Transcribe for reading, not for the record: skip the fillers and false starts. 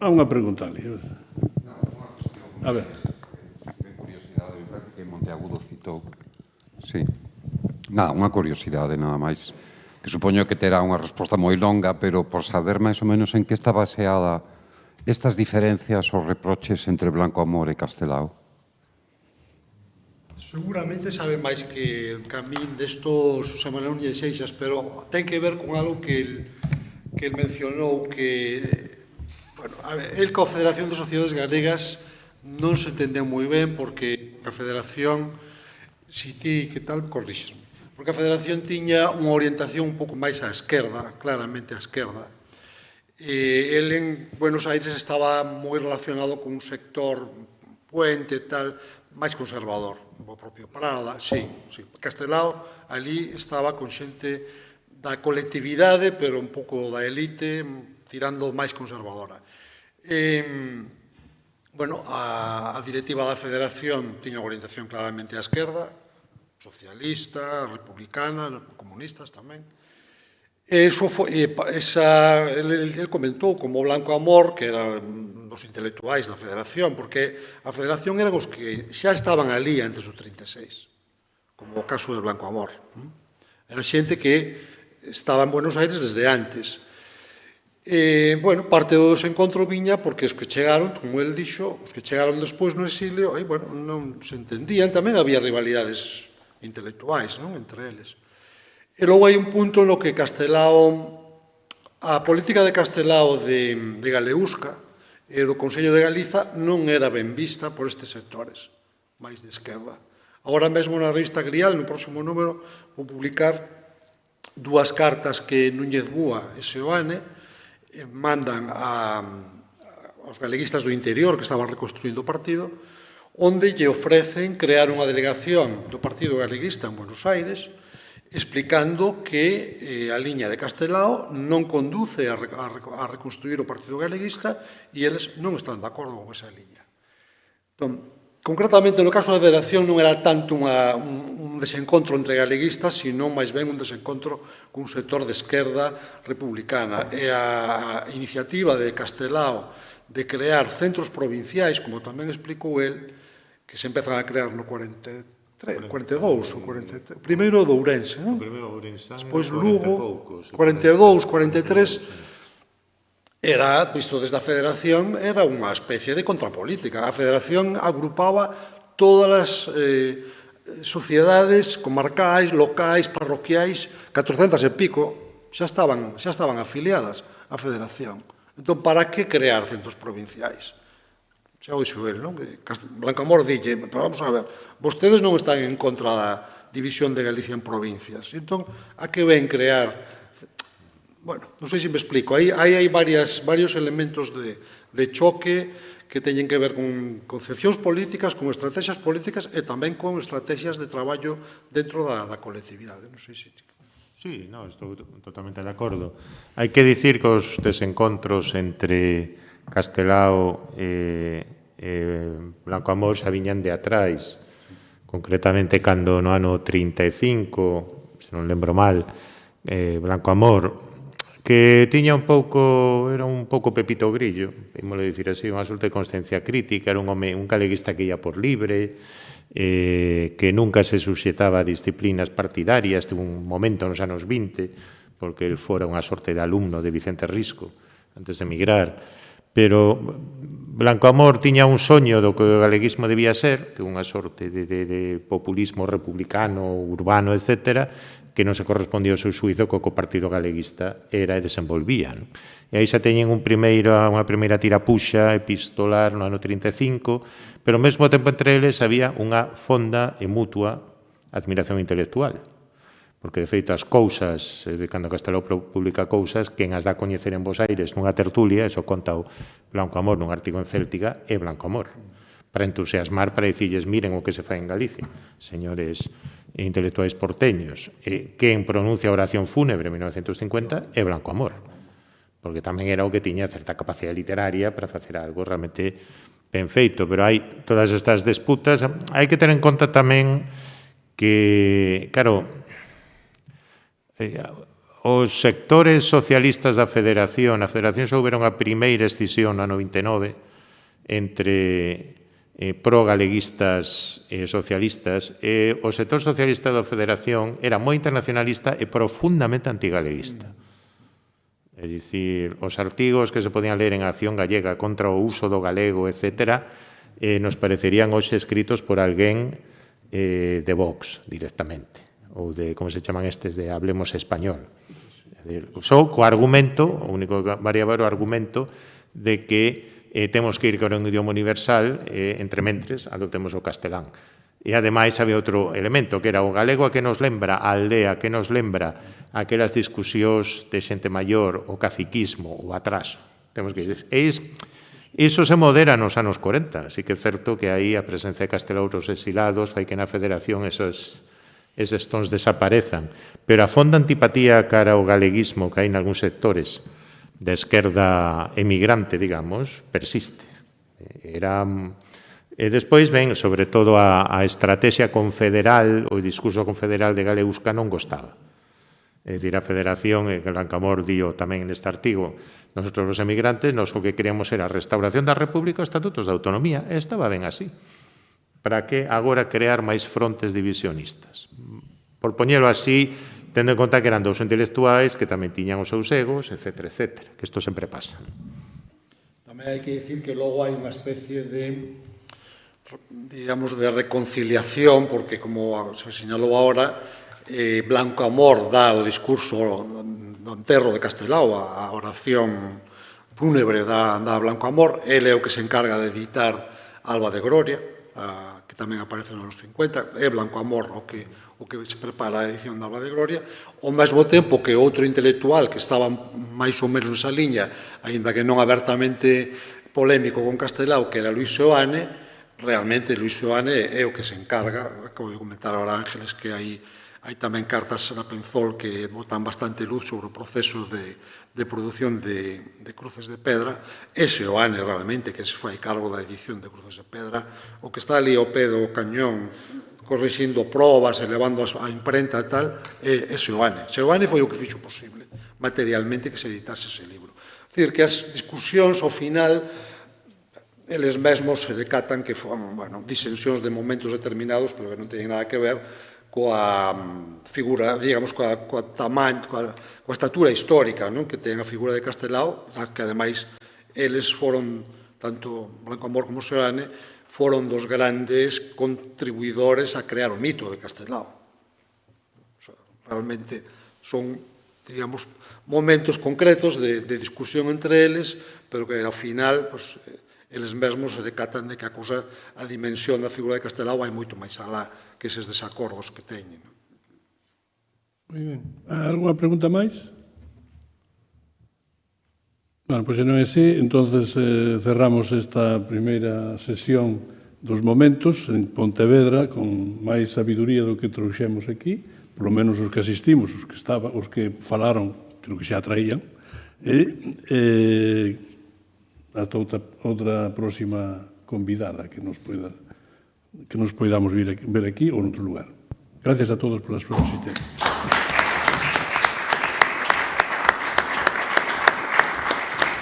Há unha pregunta ali. A ver. Ben curiosidade, me parece que Monteagudo citou. Sí. Nada, unha curiosidade, nada máis. Que supoño que terá unha resposta moi longa, pero por saber máis ou menos en que está baseada estas diferencias ou reproches entre Blanco Amor e Castelao. Seguramente sabe máis que a min destos Xosé Manuel Núñez Seixas, pero ten que ver con algo que el mencionou, que, bueno, el coa Federación de Sociedades Galegas non se entendeu moi ben, porque a Federación, si ti que tal, corríxesme, porque a Federación tiña unha orientación un pouco máis á esquerda, claramente á esquerda. El en Buenos Aires estaba moi relacionado con un sector puente e tal, máis conservador, o propio Prada, sí. Castelao ali estaba con xente da colectividade, pero un pouco da elite, tirando máis conservadora. Bueno, a directiva da Federación tiña orientación claramente á esquerda, socialista, republicana, comunistas tamén. El comentou como Blanco Amor, que era dos intelectuais da Federación, porque a Federación eran os que xa estaban ali antes do 36, como o caso de Blanco Amor. Era xente que estaba en Buenos Aires desde antes. Bueno, parte do desencontro viña porque os que chegaron, como el dixo, os que chegaron despois no exilio, bueno, non se entendían, tamén había rivalidades intelectuais, non, entre eles. E logo hai un punto no que Castelao, a política de Castelao de Galeusca e do Consello de Galiza non era ben vista por estes sectores máis de esquerda. Agora mesmo na revista Grial, no próximo número, vou publicar dúas cartas que Núñez Búa e Seoane mandan aos galeguistas do interior que estaban reconstruindo o partido, onde lle ofrecen crear unha delegación do Partido Galeguista en Buenos Aires, explicando que a liña de Castelao non conduce a reconstruir o Partido Galeguista e eles non están de acordo con esa liña. Entón, concretamente, no caso da Federación non era tanto un desencontro entre galeguistas, sino máis ben un desencontro cun sector de esquerda republicana. E a iniciativa de Castelao de crear centros provinciais, como tamén explicou el, que se empezan a crear no 42 ou 43. Primeiro do Ourense, non? Despois Lugo, 42, 43. Era, visto desde a Federación, era unha especie de contrapolítica. A Federación agrupaba todas as sociedades comarcais, locais, parroquiais, 400 e pico, xa estaban afiliadas á Federación. Entón, para que crear centros provinciais? Xa o dixo el, non? Blanco Amor dille, pero vamos a ver, vostedes non están en contra da división de Galicia en provincias. Entón, a que ven crear? Bueno, non sei se me explico. Aí hai varios elementos de choque que teñen que ver con concepcións políticas, con estrategias políticas e tamén con estrategias de traballo dentro da colectividade. Non sei se... Sí, no, estou totalmente de acordo. Hai que dicir que os desencontros entre Castelao e Blanco Amor xa viñan de atrás, concretamente cando no ano 35, se non lembro mal, Blanco Amor, que tiña era un pouco Pepito Grillo, ímolo dicir así, unha absoluta consciencia crítica, era un galeguista que ia por libre, que nunca se suxetaba a disciplinas partidarias, tuvo un momento nos anos 20, porque el fora unha sorte de alumno de Vicente Risco, antes de emigrar, pero Blanco Amor tiña un soño do que o galeguismo debía ser, que unha sorte de populismo republicano, urbano, etc., que non se correspondía ao seu xuizo co que o Partido Galeguista era e desenvolvía. E aí xa teñen unha primeira tirapuxa epistolar no ano 35, pero ao mesmo tempo entre eles había unha fonda e mutua admiración intelectual. Porque, de feito, as cousas, cando Castelao publica cousas, quen as dá a coñecer en Bos Aires nunha tertulia, eso conta o Blanco Amor nun artigo en Céltica, é Blanco Amor, para entusiasmar, para dicilles, miren o que se fai en Galicia, señores intelectuais porteños. Quen pronuncia a oración fúnebre en 1950 é Blanco Amor, porque tamén era o que tiña certa capacidade literaria para facer algo realmente ben feito, pero hai todas estas disputas. Hai que ter en conta tamén que, claro, os sectores socialistas da Federación, a Federación souberon a primeira escisión na 99 entre pro-galeguistas e socialistas, e o sector socialista da Federación era moi internacionalista e profundamente antigaleguista. É dicir, os artigos que se podían ler en Acción Gallega contra o uso do galego, etc., nos parecerían hoxe escritos por alguén de Vox, directamente, ou de, como se chaman estes, de Hablemos Español. Só co argumento, o único variable argumento, de que temos que ir con un idioma universal, entre mentres, adoptemos o castelán. E, ademais, había outro elemento, que era o galego a que nos lembra, a aldea, que nos lembra aquelas discusións de xente maior, o caciquismo, o atraso. Temos que ir. Iso se modera nos anos 40, así que é certo que aí a presencia de castelouros exilados fai que na Federación eses tons desaparezan. Pero a fonda antipatía cara ao galeguismo que hai nalgúns sectores da esquerda emigrante, digamos, persiste. E despois ven, sobre todo, a estrategia confederal, o discurso confederal de Galeusca non gostaba. É dicir, a Federación, que Blancamor dio tamén neste artigo, nosotros os emigrantes, nos o que queríamos era a restauración da República e os estatutos de autonomía, e estaba ben así. Para que agora crear máis frontes divisionistas? Por poñelo así, tendo en conta que eran dous intelectuais que tamén tiñan os seus egos, etc., etc., que isto sempre pasa. Tamén hai que dicir que logo hai unha especie de, digamos, de reconciliación, porque, como se señalou agora, Blanco Amor dá o discurso do enterro de Castelao, a oración fúnebre da Blanco Amor. Ele é o que se encarga de editar Alba de Gloria, que tamén aparece nos 50, é Blanco Amor o que se prepara a edición da Alba de Gloria, ao mesmo tempo que outro intelectual que estaba máis ou menos nesa liña, aínda que non abertamente polémico con Castelao, que era Luis Seoane. Realmente Luis Seoane é o que se encarga, acabo de comentar ahora Ángeles, que hai tamén cartas na Penzol que botan bastante luz sobre o proceso de produción de cruces de pedra. É Seoane realmente que se fai cargo da edición de cruces de pedra, o que está ali ao pé do cañón corrixindo probas e levando a imprenta e tal, é Seoane. Seoane foi o que fixo posible materialmente que se editase ese libro. É dicir, que as discusións ao final eles mesmos se decatan que foron, disensións de momentos determinados, pero que non teñen nada que ver coa figura, digamos, coa estatura histórica que ten a figura de Castelao, que ademais eles foron, tanto Blanco Amor como Seoane, foron dos grandes contribuidores a crear o mito de Castelao. Realmente son, digamos, momentos concretos de discusión entre eles, pero que ao final, eles mesmos se decatan de que a dimensión da figura de Castelao vai moito máis alá que eses desacordos que teñen. Moi ben. Alguna pregunta máis? Bueno, pois se non é así, entonces cerramos esta primeira sesión dos momentos en Pontevedra con máis sabiduría do que trouxemos aquí, polo menos os que asistimos, os que falaron, creo que xa traían, e ata outra próxima convidada que nos poidamos ver aquí ou en outro lugar. Gracias a todos pola súa asistencia.